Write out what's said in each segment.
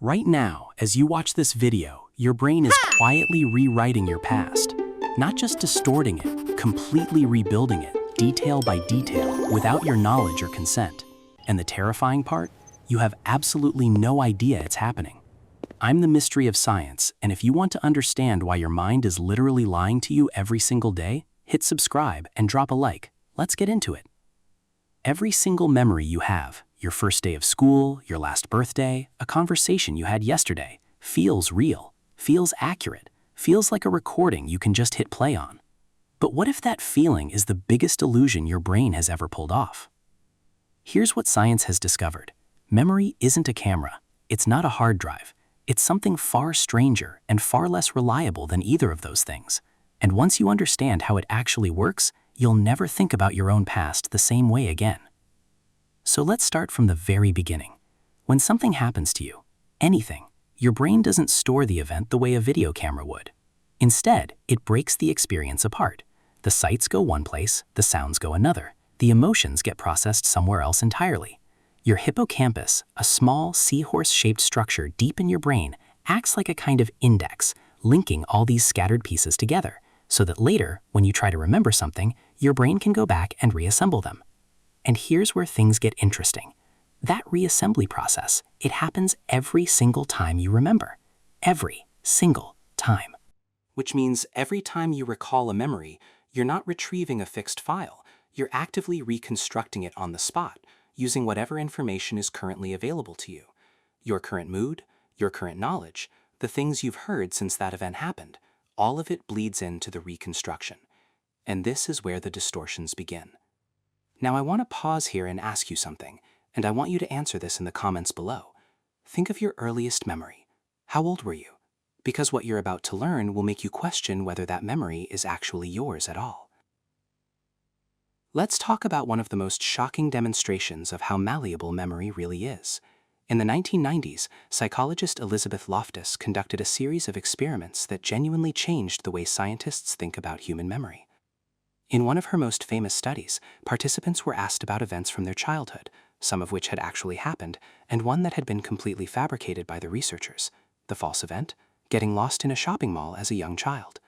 Right now, as you watch this video, your brain is quietly rewriting your past. Not just distorting it, completely rebuilding it, detail by detail, without your knowledge or consent. And the terrifying part? You have absolutely no idea it's happening. I'm the mystery of science, and if you want to understand why your mind is literally lying to you every single day, hit subscribe and drop a like. Let's get into it. Every single memory you have, your first day of school, your last birthday, a conversation you had yesterday, feels real, feels accurate, feels like a recording you can just hit play on. But what if that feeling is the biggest illusion your brain has ever pulled off? Here's what science has discovered. Memory isn't a camera. It's not a hard drive. It's something far stranger and far less reliable than either of those things. And once you understand how it actually works, you'll never think about your own past the same way again. So let's start from the very beginning. When something happens to you, anything, your brain doesn't store the event the way a video camera would. Instead, it breaks the experience apart. The sights go one place, the sounds go another. The emotions get processed somewhere else entirely. Your hippocampus, a small seahorse-shaped structure deep in your brain, acts like a kind of index, linking all these scattered pieces together, so that later, when you try to remember something, your brain can go back and reassemble them. And here's where things get interesting. That reassembly process, it happens every single time you remember. Every single time. Which means every time you recall a memory, you're not retrieving a fixed file. You're actively reconstructing it on the spot, using whatever information is currently available to you. Your current mood, your current knowledge, the things you've heard since that event happened, all of it bleeds into the reconstruction. And this is where the distortions begin. Now I want to pause here and ask you something, and I want you to answer this in the comments below. Think of your earliest memory. How old were you? Because what you're about to learn will make you question whether that memory is actually yours at all. Let's talk about one of the most shocking demonstrations of how malleable memory really is. In the 1990s, psychologist Elizabeth Loftus conducted a series of experiments that genuinely changed the way scientists think about human memory. In one of her most famous studies, participants were asked about events from their childhood, some of which had actually happened, and one that had been completely fabricated by the researchers. The false event? Getting lost in a shopping mall as a young child.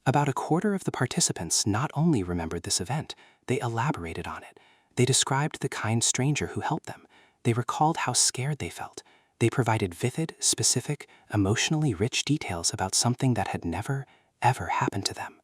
About a quarter of the participants not only remembered this event, they elaborated on it. They described the kind stranger who helped them. They recalled how scared they felt. They provided vivid, specific, emotionally rich details about something that had never, ever happened to them.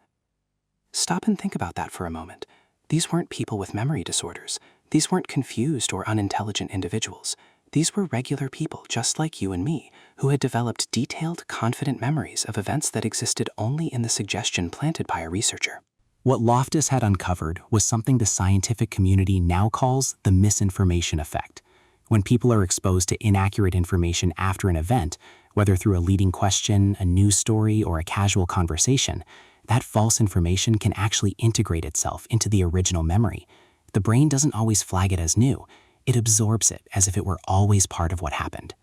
Stop and think about that for a moment. These weren't people with memory disorders. These weren't confused or unintelligent individuals. These were regular people just like you and me, who had developed detailed, confident memories of events that existed only in the suggestion planted by a researcher. What Loftus had uncovered was something the scientific community now calls the misinformation effect. When people are exposed to inaccurate information after an event, whether through a leading question, a news story, or a casual conversation, that false information can actually integrate itself into the original memory. The brain doesn't always flag it as new. It absorbs it as if it were always part of what happened.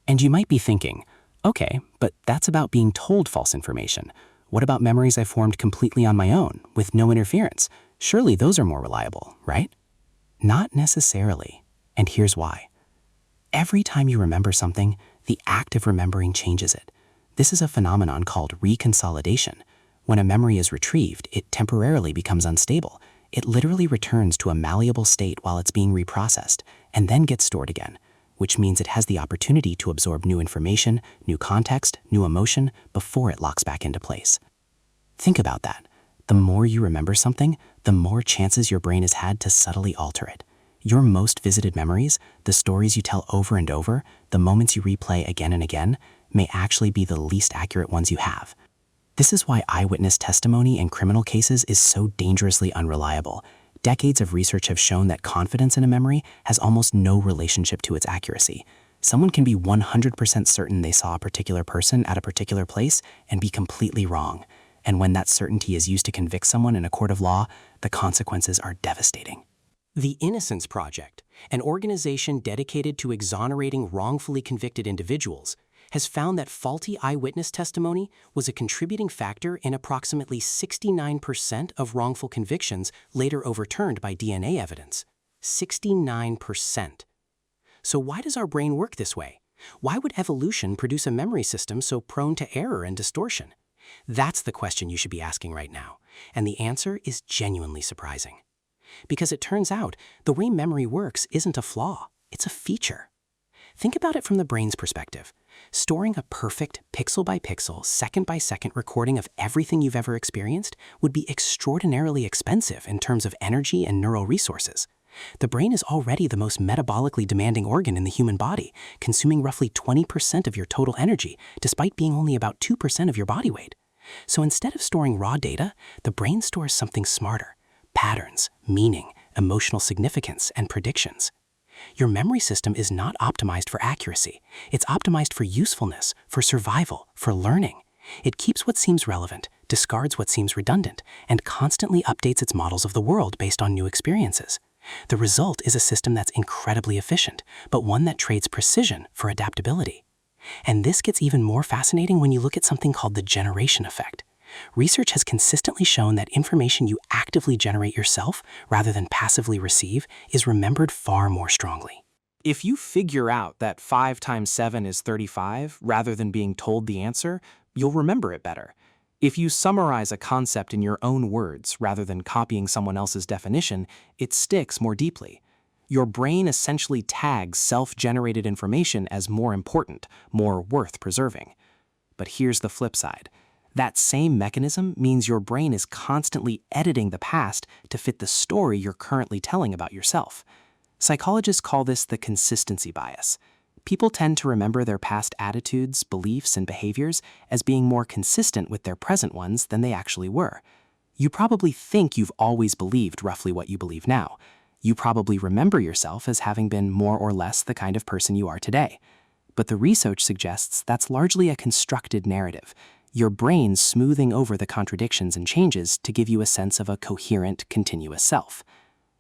And you might be thinking, okay, but that's about being told false information. What about memories I formed completely on my own, with no interference? Surely those are more reliable, right? Not necessarily. And here's why. Every time you remember something, the act of remembering changes it. This is a phenomenon called reconsolidation. When a memory is retrieved, it temporarily becomes unstable. It literally returns to a malleable state while it's being reprocessed, and then gets stored again, which means it has the opportunity to absorb new information, new context, new emotion, before it locks back into place. Think about that. The more you remember something, the more chances your brain has had to subtly alter it. Your most visited memories, the stories you tell over and over, the moments you replay again and again, may actually be the least accurate ones you have. This is why eyewitness testimony in criminal cases is so dangerously unreliable. Decades of research have shown that confidence in a memory has almost no relationship to its accuracy. Someone can be 100% certain they saw a particular person at a particular place and be completely wrong. And when that certainty is used to convict someone in a court of law, the consequences are devastating. The Innocence Project, an organization dedicated to exonerating wrongfully convicted individuals, has found that faulty eyewitness testimony was a contributing factor in approximately 69% of wrongful convictions later overturned by DNA evidence. 69%. So why does our brain work this way? Why would evolution produce a memory system so prone to error and distortion? That's the question you should be asking right now, and the answer is genuinely surprising. Because it turns out, the way memory works isn't a flaw, it's a feature. Think about it from the brain's perspective. Storing a perfect, pixel-by-pixel, second-by-second recording of everything you've ever experienced would be extraordinarily expensive in terms of energy and neural resources. The brain is already the most metabolically demanding organ in the human body, consuming roughly 20% of your total energy, despite being only about 2% of your body weight. So instead of storing raw data, the brain stores something smarter: patterns, meaning, emotional significance, and predictions. Your memory system is not optimized for accuracy. It's optimized for usefulness, for survival, for learning. It keeps what seems relevant, discards what seems redundant, and constantly updates its models of the world based on new experiences. The result is a system that's incredibly efficient, but one that trades precision for adaptability. And this gets even more fascinating when you look at something called the generation effect. Research has consistently shown that information you actively generate yourself, rather than passively receive, is remembered far more strongly. If you figure out that 5 times 7 is 35, rather than being told the answer, you'll remember it better. If you summarize a concept in your own words, rather than copying someone else's definition, it sticks more deeply. Your brain essentially tags self-generated information as more important, more worth preserving. But here's the flip side. That same mechanism means your brain is constantly editing the past to fit the story you're currently telling about yourself. Psychologists call this the consistency bias. People tend to remember their past attitudes, beliefs, and behaviors as being more consistent with their present ones than they actually were. You probably think you've always believed roughly what you believe now. You probably remember yourself as having been more or less the kind of person you are today. But the research suggests that's largely a constructed narrative. Your brain smoothing over the contradictions and changes to give you a sense of a coherent, continuous self.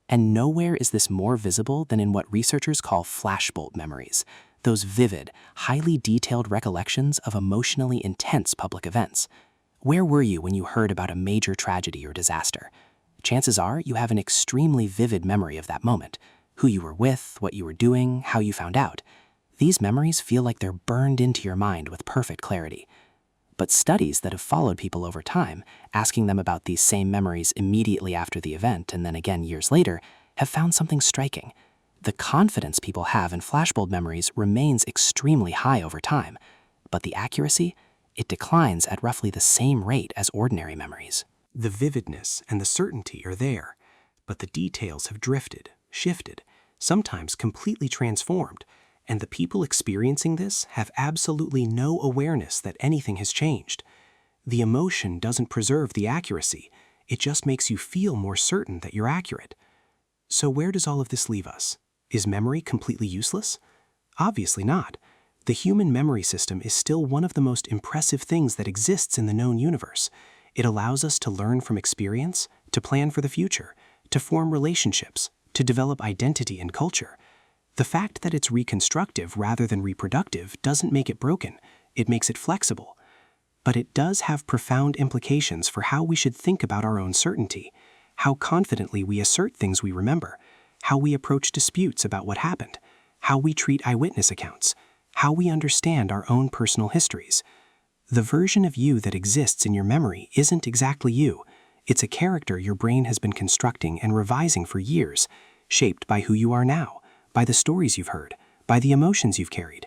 And nowhere is this more visible than in what researchers call flashbulb memories, those vivid, highly detailed recollections of emotionally intense public events. Where were you when you heard about a major tragedy or disaster? Chances are you have an extremely vivid memory of that moment: who you were with, what you were doing, how you found out. These memories feel like they're burned into your mind with perfect clarity. But studies that have followed people over time, asking them about these same memories immediately after the event and then again years later, have found something striking. The confidence people have in flashbulb memories remains extremely high over time, but the accuracy, it declines at roughly the same rate as ordinary memories. The vividness and the certainty are there, but the details have drifted, shifted, sometimes completely transformed, and the people experiencing this have absolutely no awareness that anything has changed. The emotion doesn't preserve the accuracy, it just makes you feel more certain that you're accurate. So where does all of this leave us? Is memory completely useless? Obviously not. The human memory system is still one of the most impressive things that exists in the known universe. It allows us to learn from experience, to plan for the future, to form relationships, to develop identity and culture. The fact that it's reconstructive rather than reproductive doesn't make it broken, it makes it flexible. But it does have profound implications for how we should think about our own certainty, how confidently we assert things we remember, how we approach disputes about what happened, how we treat eyewitness accounts, how we understand our own personal histories. The version of you that exists in your memory isn't exactly you. It's a character your brain has been constructing and revising for years, shaped by who you are now, by the stories you've heard, by the emotions you've carried.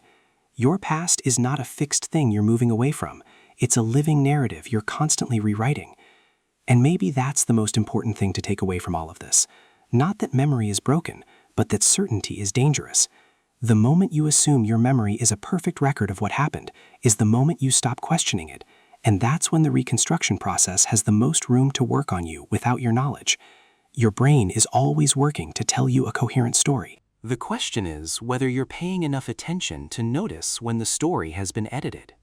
Your past is not a fixed thing you're moving away from. It's a living narrative you're constantly rewriting. And maybe that's the most important thing to take away from all of this. Not that memory is broken, but that certainty is dangerous. The moment you assume your memory is a perfect record of what happened is the moment you stop questioning it, and that's when the reconstruction process has the most room to work on you without your knowledge. Your brain is always working to tell you a coherent story. The question is whether you're paying enough attention to notice when the story has been edited.